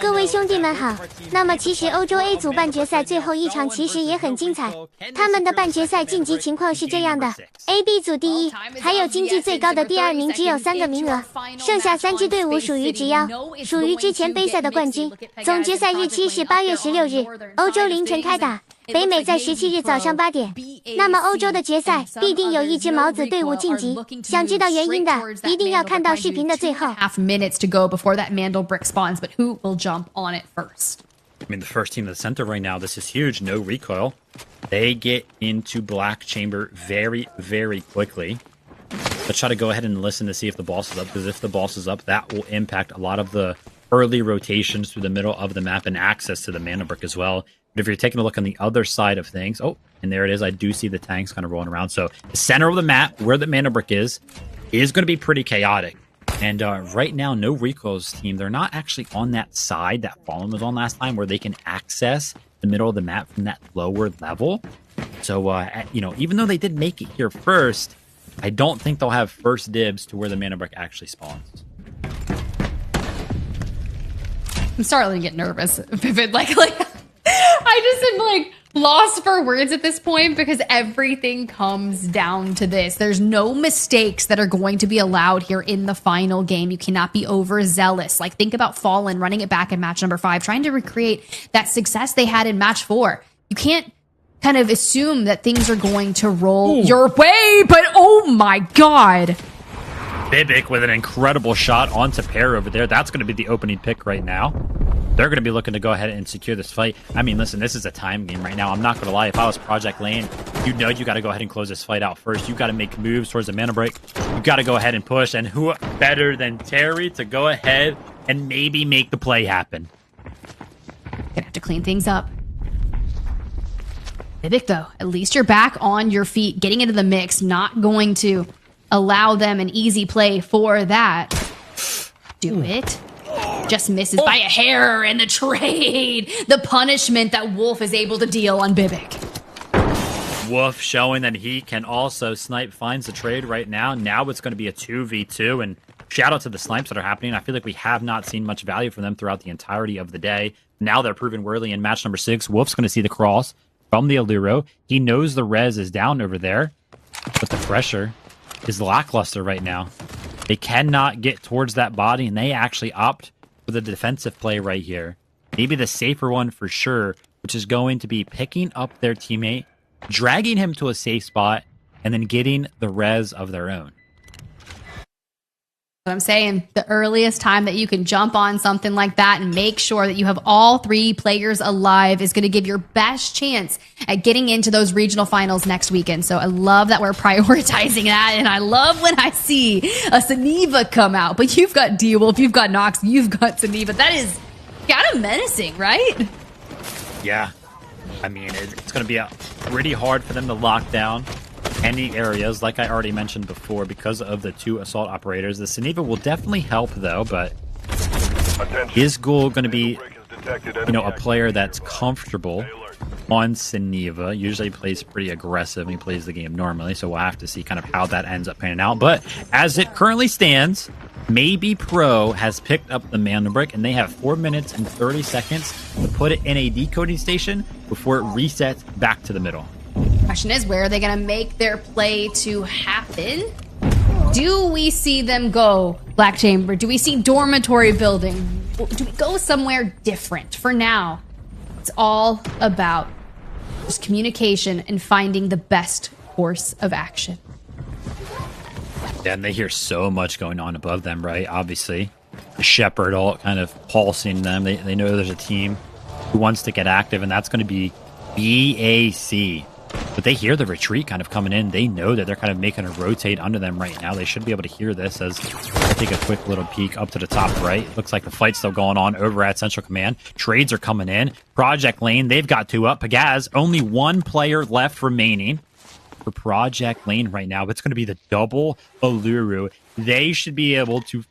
各位兄弟们好。那么其实欧洲 A 组半决赛最后一场其实也很精彩，他们的半决赛晋级情况是这样的 ：A、B 组第一，还有经济最高的第2名只有3个名额，剩下3支队伍属于直邀，属于之前杯赛的冠军。总决赛日期是8月16日，欧洲凌晨开打。北美在17日早上8点，那么欧洲的决赛必定有一支毛子队伍晋级。想知道原因的，一定要看到视频的最后。Half minutes to go before that Mandel brick spawns, but who will jump on it first? I mean, the first team in the center right now, this is huge. No recoil. They get into black chamber very, very quickly. Let's try to go ahead and listen to see if the boss is up, because if the boss is up, that will impact a lot of the early rotations through the middle of the map and access to the mana brick as well. But if you're taking a look on the other side of things, oh, and there it is. I do see the tanks kind of rolling around. So the center of the map, where the mana brick is going to be pretty chaotic. And right now, no recoils team. They're not actually on that side that Fallen was on last time, where they can access the middle of the map from that lower level. So, even though they did make it here first, I don't think they'll have first dibs to where the mana brick actually spawns. I'm starting to get nervous. Vivid, like I just am like lost for words at this point, because everything comes down to this. There's no mistakes that are going to be allowed here in the final game. You cannot be overzealous. Like, think about Fallen running it back in match number 5, trying to recreate that success they had in match 4. You can't kind of assume that things are going to roll your way, but oh my god. Bibic with an incredible shot onto Pear over there. That's going to be the opening pick right now. They're going to be looking to go ahead and secure this fight. I mean, listen, this is a time game right now. I'm not going to lie. If I was Project Lane, you got to go ahead and close this fight out first. You got to make moves towards the mana break. You got to go ahead and push. And who better than Terry to go ahead and maybe make the play happen? Gonna have to clean things up. Bibic, though, at least you're back on your feet, getting into the mix, not going to allow them an easy play for that. Do it. Just misses by a hair, and the trade. The punishment that Wolf is able to deal on Bibic. Wolf showing that he can also snipe, finds the trade right now. Now it's going to be a 2v2, and shout out to the snipes that are happening. I feel like we have not seen much value from them throughout the entirety of the day. Now they're proven worthy in match number 6. Wolf's going to see the cross from the Alluro. He knows the res is down over there, but the pressure is lackluster right now. They cannot get towards that body, and they actually opt for the defensive play right here. Maybe the safer one for sure, which is going to be picking up their teammate, dragging him to a safe spot, and then getting the res of their own. What I'm saying, the earliest time that you can jump on something like that and make sure that you have all 3 players alive is going to give your best chance at getting into those regional finals next weekend. So I love that we're prioritizing that, and I love when I see a Saniva come out. But you've got D-Wolf, you've got Nox, you've got Saniva. That is kind of menacing, right? Yeah. I mean, it's going to be pretty hard for them to lock down any areas, like I already mentioned before, because of the 2 assault operators. The Saniva will definitely help, though, but is Ghoul going to be, a player that's comfortable on Saniva? Usually plays pretty aggressive when he plays the game normally, so we'll have to see kind of how that ends up panning out. But as it currently stands, Maybe Pro has picked up the mana brick, and they have 4 minutes and 30 seconds to put it in a decoding station before it resets back to the middle. Question is, where are they going to make their play to happen? Do we see them go Black Chamber? Do we see Dormitory Building? Do we go somewhere different? For now, it's all about just communication and finding the best course of action. Yeah, and they hear so much going on above them, right? Obviously, the Shepherd all kind of pulsing them. They know there's a team who wants to get active, and that's going to be BAC. But they hear the retreat kind of coming in. They know that they're kind of making a rotate under them right now. They should be able to hear this as I take a quick little peek up to the top right. Looks like the fight's still going on over at Central Command. Trades are coming in. Project Lane, they've got 2 up. Pagaz, only 1 player left remaining for Project Lane right now. It's going to be the double Alluru. They should be able to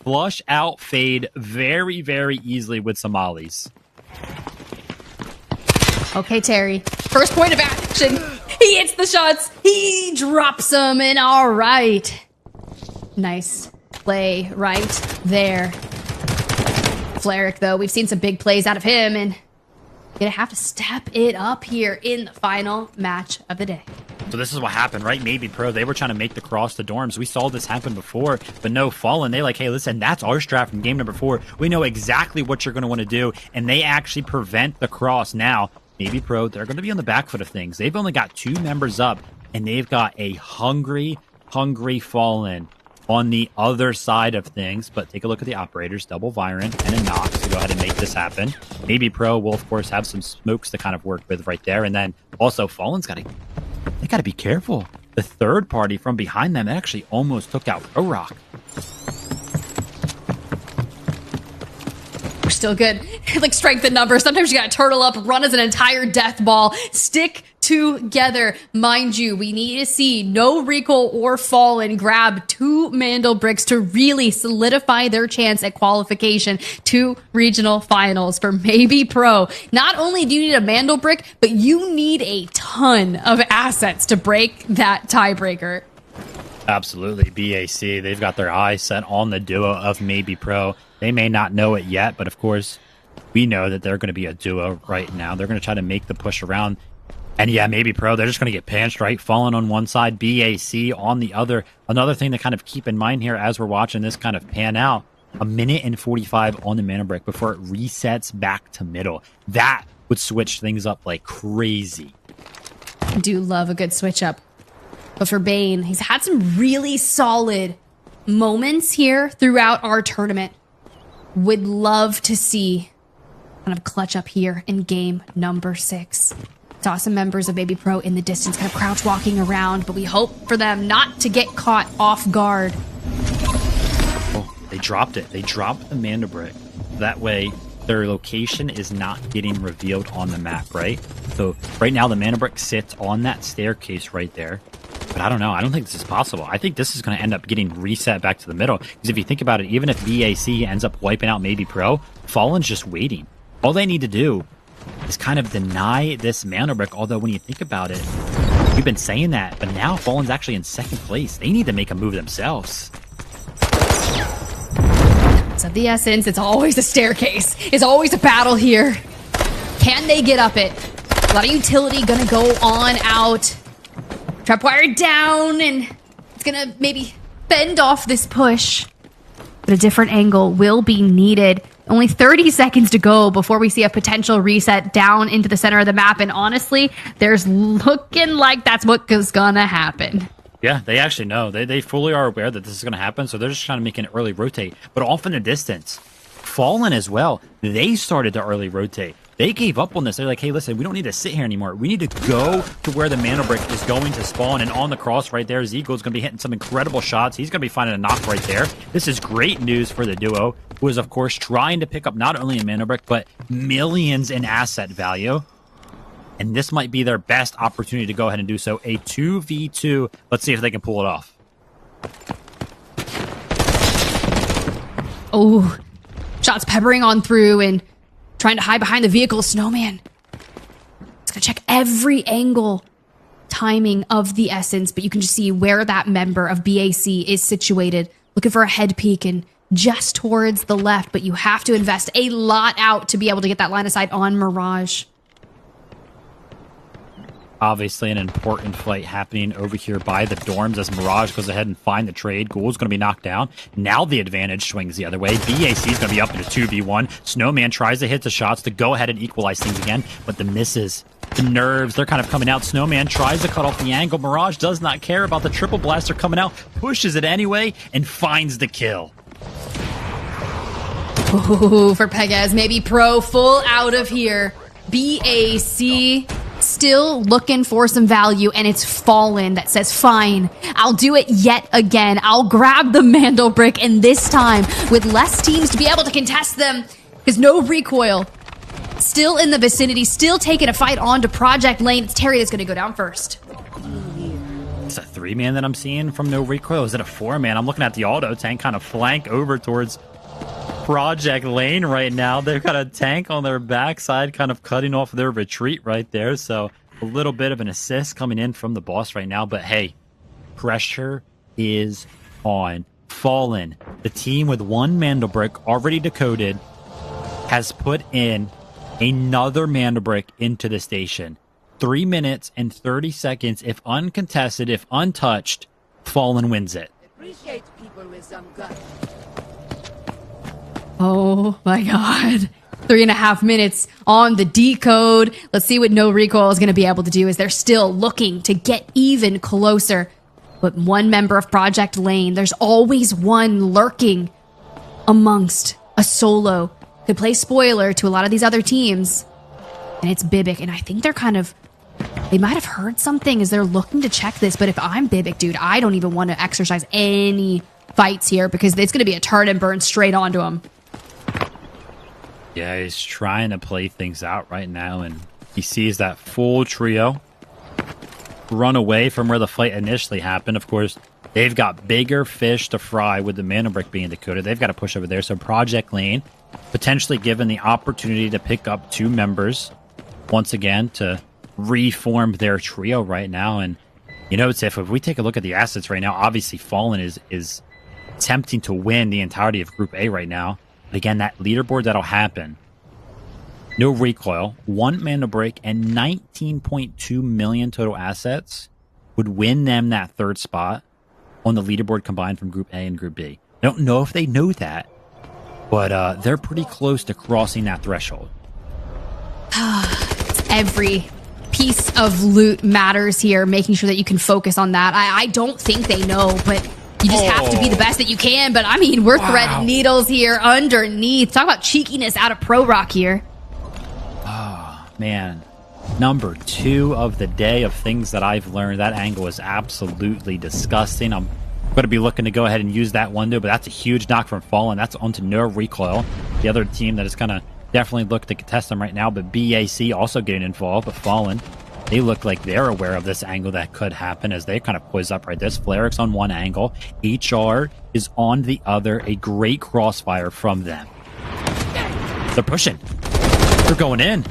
flush out Fade very, very easily with some ollies. Okay, Terry. First point of action. He hits the shots. He drops them, and all right. Nice play right there. Fleric, though. We've seen some big plays out of him, and gonna have to step it up here in the final match of the day. So this is what happened, right? Maybe Pro, they were trying to make the cross to dorms. We saw this happen before, but no, Fallen, they like, hey, listen, that's our strat from game number 4. We know exactly what you're going to want to do, and they actually prevent the cross. Now, Maybe Pro, they're going to be on the back foot of things. They've only got 2 members up, and they've got a hungry Fallen on the other side of things. But take a look at the operators, double Viren and a Nox to go ahead and make this happen. Maybe Pro will, of course, have some smokes to kind of work with right there. And then also Fallen's got to... They got to be careful. The third party from behind them actually almost took out Pro Rock. We're still good. Like strength in numbers. Sometimes you got to turtle up, run as an entire death ball, stick together. Mind you, we need to see no Recoil or Fallen grab 2 Mandel bricks to really solidify their chance at qualification to regional finals for Maybe Pro. Not only do you need a Mandel brick, but you need a ton of assets to break that tiebreaker. Absolutely. BAC, they've got their eyes set on the duo of Maybe Pro. They may not know it yet, but of course, we know that they're going to be a duo right now. They're going to try to make the push around. And yeah, Maybe Pro, they're just going to get pinched, right? Fallen on one side, BAC on the other. Another thing to kind of keep in mind here as we're watching this kind of pan out, 1:45 on the mana break before it resets back to middle. That would switch things up like crazy. I do love a good switch up. But for Bane, he's had some really solid moments here throughout our tournament. Would love to see kind of clutch up here in game number 6. Saw some members of Maybe Pro in the distance kind of crouch walking around, but we hope for them not to get caught off guard. Oh, they dropped it. They dropped the Manda Brick. That way, their location is not getting revealed on the map, right? So right now, the Mana Brick sits on that staircase right there. But I don't know. I don't think this is possible. I think this is going to end up getting reset back to the middle. Because if you think about it, even if BAC ends up wiping out Maybe Pro, Fallen's just waiting. All they need to do is kind of deny this Mana Brick. Although when you think about it, we've been saying that. But now Fallen's actually in 2nd place. They need to make a move themselves. So the essence, it's always a staircase. It's always a battle here. Can they get up it? A lot of utility going to go on out. Trapwire down, and it's going to maybe fend off this push. But a different angle will be needed. Only 30 seconds to go before we see a potential reset down into the center of the map. And honestly, there's looking like that's what is going to happen. Yeah, they actually know. They fully are aware that this is going to happen, so they're just trying to make an early rotate. But off in the distance, Fallen as well, they started to early rotate. They gave up on this. They're like, hey, listen, we don't need to sit here anymore. We need to go to where the Mana Brick is going to spawn. And on the cross right there, Zeagle's going to be hitting some incredible shots. He's going to be finding a knock right there. This is great news for the duo, who is, of course, trying to pick up not only a Mana Brick, but millions in asset value. And this might be their best opportunity to go ahead and do so. A 2v2. Let's see if they can pull it off. Oh, shots peppering on through and trying to hide behind the vehicle. Snowman. It's going to check every angle timing of the essence, but you can just see where that member of BAC is situated. Looking for a head peek and just towards the left, but you have to invest a lot out to be able to get that line of sight on Mirage. Obviously an important fight happening over here by the dorms as Mirage goes ahead and find the trade. Ghoul's going to be knocked down. Now the advantage swings the other way. BAC is going to be up into 2v1. Snowman tries to hit the shots to go ahead and equalize things again, but the misses. The nerves, they're kind of coming out. Snowman tries to cut off the angle. Mirage does not care about the triple blaster coming out, pushes it anyway, and finds the kill. Ooh, for Pegaz, Maybe Pro full out of here. BAC still looking for some value, and it's Fallen that says, fine, I'll do it yet again. I'll grab the Mandel Brick, and this time with less teams to be able to contest them, because no Recoil. Still in the vicinity, still taking a fight on to Project Lane. It's Terry that's going to go down first. It's a 3-man that I'm seeing from No Recoil. Is it a 4-man? I'm looking at the auto tank kind of flank over towards Project Lane right now. They've got a tank on their backside kind of cutting off their retreat right there. So a little bit of an assist coming in from the boss right now. But hey, pressure is on. Fallen, the team with 1 Mandel Brick already decoded. has put in another mana brick into the station. 3 minutes and 30 seconds. If uncontested, if untouched, Fallen wins it. Appreciate people with some guts. Oh my god. 3.5 minutes on the decode. Let's see what No Recoil is going to be able to do, as they're still looking to get even closer. But one member of Project Lane, there's always one lurking amongst a solo. Could play spoiler to a lot of these other teams. And it's Bibic. And I think they might have heard something as they're looking to check this. But if I'm Bibic, dude, I don't even want to exercise any fights here, because it's going to be a turn and burn straight onto him. Yeah, he's trying to play things out right now, and he sees that full trio run away from where the fight initially happened. Of course, they've got bigger fish to fry with the mana brick being decoded. They've got to push over there. So Project Lane potentially given the opportunity to pick up 2 members once again to reform their trio right now. And you know, if we take a look at the assets right now, obviously Fallen is attempting to win the entirety of Group A right now. But again, that leaderboard that'll happen. No Recoil, 1 mana break, and 19.2 million total assets would win them that 3rd spot on the leaderboard combined from Group A and Group B. I don't know if they know that, but they're pretty close to crossing that threshold. Every piece of loot matters here, making sure that you can focus on that. I don't think they know, but you just have to be the best that you can. But I mean, we're threading needles here underneath. Talk about cheekiness out of Pro Rock here. Oh, man. Number 2 of the day of things that I've learned. That angle is absolutely disgusting. I'm going to be looking to go ahead and use that window, but that's a huge knock from Fallen. That's onto No Recoil, the other team that is going to definitely look to contest them right now. But BAC also getting involved, but Fallen, they look like they're aware of this angle that could happen as they kind of poise up right this. Flarix on one angle, HR is on the other. A great crossfire from them. They're pushing. They're going in.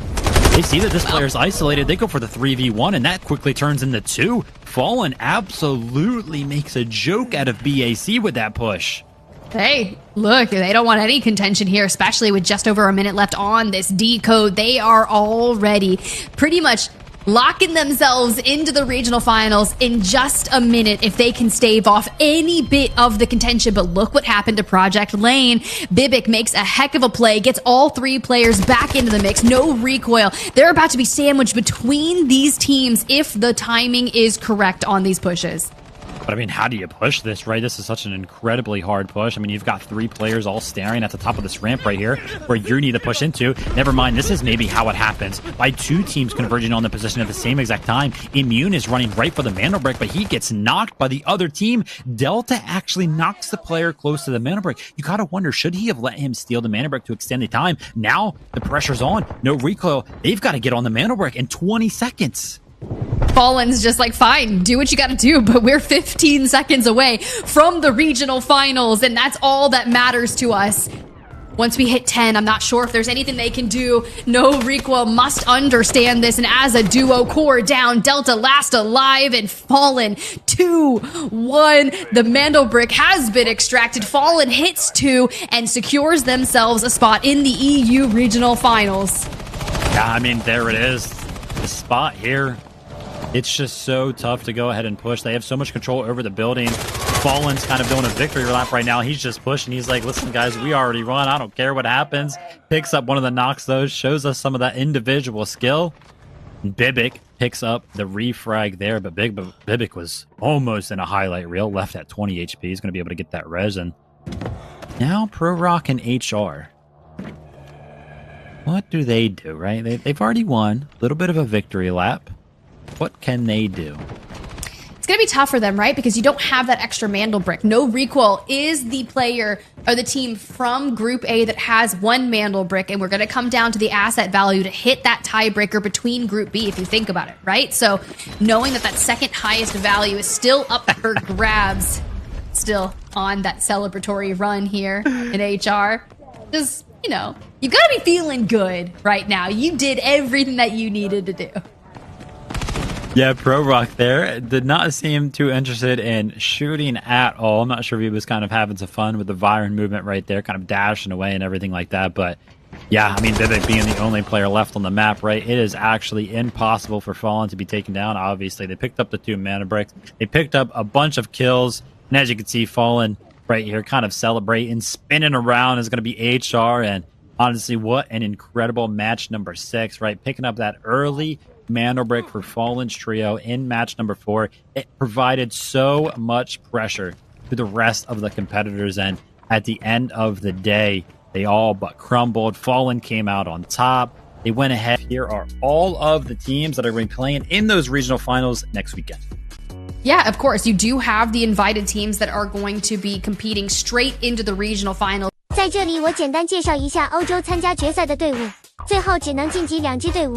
They see that this player's isolated. They go for the 3v1, and that quickly turns into 2. Fallen absolutely makes a joke out of BAC with that push. Hey, look, they don't want any contention here, especially with just over a minute left on this decode. They are already pretty much locking themselves into the regional finals in just a minute if they can stave off any bit of the contention. But look what happened to Project Lane. Bibic makes a heck of a play, gets all 3 players back into the mix. No Recoil. They're about to be sandwiched between these teams if the timing is correct on these pushes. But I mean, how do you push this, right? This is such an incredibly hard push. I mean, you've got 3 players all staring at the top of this ramp right here where you need to push into. Never mind, this is maybe how it happens. By 2 teams converging on the position at the same exact time. Immune is running right for the mana brick, but he gets knocked by the other team. Delta actually knocks the player close to the mana brick. You gotta wonder, should he have let him steal the mana brick to extend the time? Now, the pressure's on. No Recoil. They've got to get on the mana brick in 20 seconds. Fallen's just like, fine, do what you gotta do, but we're 15 seconds away from the regional finals, and that's all that matters to us. Once we hit 10, I'm not sure if there's anything they can do. No Recoil must understand this, and as a duo, core down, Delta last alive, and Fallen 2-1. The Mandel brick has been extracted. Fallen hits 2 and secures themselves a spot in the EU regional finals. Yeah, I mean, there it is. The spot here. It's just so tough to go ahead and push. They have so much control over the building. Fallen's kind of doing a victory lap right now. He's just pushing. He's like, listen, guys, we already won. I don't care what happens. Picks up one of the knocks, though. Shows us some of that individual skill. Bibic picks up the refrag there, but Bibic was almost in a highlight reel. Left at 20 HP. He's going to be able to get that res. And now Pro Rock and HR. What do they do, right? They've already won. A little bit of a victory lap. What can they do? It's going to be tough for them, right? Because you don't have that extra Mandel brick. No Recoil is the player or the team from Group A that has 1 Mandel brick, and we're going to come down to the asset value to hit that tiebreaker between Group B, if you think about it, right? So knowing that second highest value is still up for grabs, still on that celebratory run here in HR. Just, you know, you got to be feeling good right now. You did everything that you needed to do. Yeah, Pro Rock there did not seem too interested in shooting at all. I'm not sure if he was kind of having some fun with the Viren movement right there, kind of dashing away and everything like that. But Yeah, I mean, Vivek being the only player left on the map, right? It is actually impossible for Fallen to be taken down. Obviously, they picked up the 2 mana bricks. They picked up a bunch of kills. And as you can see, Fallen right here kind of celebrating, spinning around is going to be HR. And honestly, what an incredible match number 6, right? Picking up that early mana brick for Fallen's trio in match number 4. It provided so much pressure to the rest of the competitors. And at the end of the day, they all but crumbled. Fallen came out on top. They went ahead. Here are all of the teams that are going to be playing in those regional finals next weekend. Yeah, of course. You do have the invited teams that are going to be competing straight into the regional finals. 在这里，我简单介绍一下欧洲参加决赛的队伍，最后只能晋级2支队伍。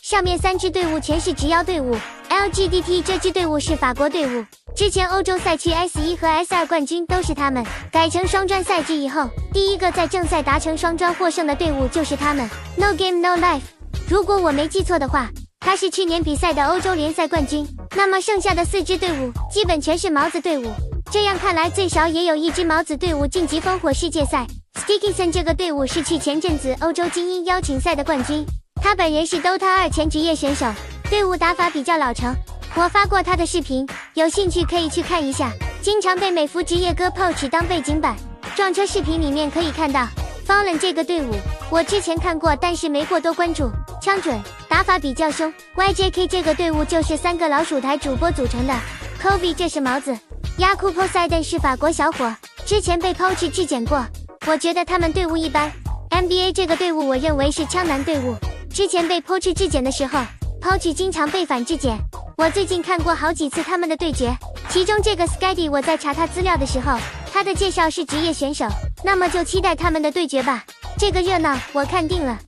上面3支队伍全是直邀队伍 ，LGDT 这支队伍是法国队伍，之前欧洲赛区 S1 和 S2 冠军都是他们。改成双专赛制以后，第一个在正赛达成双专获胜的队伍就是他们 ，No Game No Life。如果我没记错的话，他是去年比赛的欧洲联赛冠军。那么剩下的4支队伍基本全是毛子队伍。这样看来，最少也有1支毛子队伍晋级烽火世界赛。Stickinson 这个队伍是去前阵子欧洲精英邀请赛的冠军。他本人是 Dota 2前职业选手，队伍打法比较老成，我发过他的视频，有兴趣可以去看一下。经常被美服职业歌 Poach 当背景板，撞车视频里面可以看到。Fallen 这个队伍我之前看过，但是没过多关注，枪准，打法比较凶。YJK 这个队伍就是3个老鼠台主播组成的 ，Kobe 这是毛子，Yaku Poseidon 是法国小伙，之前被 Poach 质检过，我觉得他们队伍一般。NBA 这个队伍我认为是枪男队伍。之前被 Poach 质检的时候 ，Poach 经常被反质检。我最近看过好几次他们的对决，其中这个 Skady 我在查他资料的时候，他的介绍是职业选手，那么就期待他们的对决吧。这个热闹我看定了。